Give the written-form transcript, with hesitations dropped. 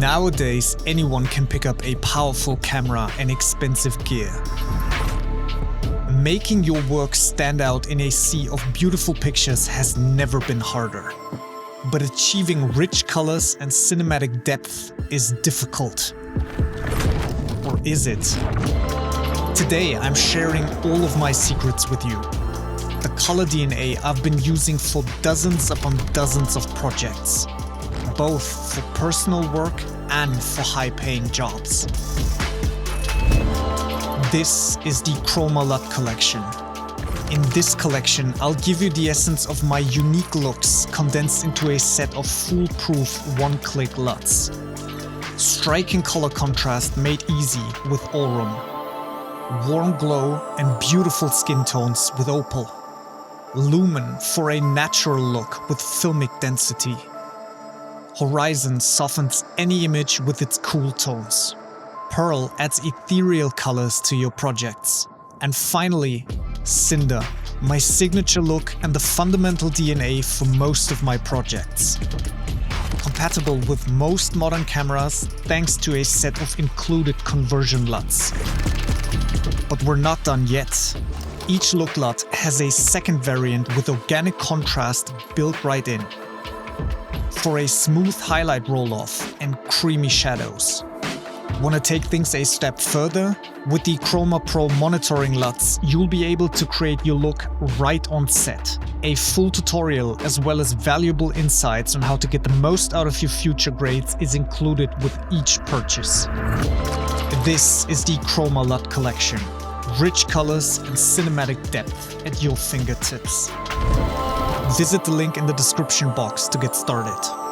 Nowadays, anyone can pick up a powerful camera and expensive gear. Making your work stand out in a sea of beautiful pictures has never been harder. But achieving rich colors and cinematic depth is difficult. Or is it? Today, I'm sharing all of my secrets with you. The color DNA I've been using for dozens upon dozens of projects, both for personal work and for high-paying jobs. This is the Chroma LUT Collection. In this collection, I'll give you the essence of my unique looks condensed into a set of foolproof one-click LUTs. Striking color contrast made easy with Aurum. Warm glow and beautiful skin tones with Opal. Lumen for a natural look with filmic density. Horizon softens any image with its cool tones. Pearl adds ethereal colors to your projects. And finally, Cinder, my signature look and the fundamental DNA for most of my projects. Compatible with most modern cameras thanks to a set of included conversion LUTs. But we're not done yet. Each look LUT has a second variant with organic contrast built right in, for a smooth highlight roll-off and creamy shadows. Want to take things a step further? With the Chroma Pro monitoring LUTs, you'll be able to create your look right on set. A full tutorial as well as valuable insights on how to get the most out of your future grades is included with each purchase. This is the Chroma LUT Collection. Rich colors and cinematic depth at your fingertips. Visit the link in the description box to get started.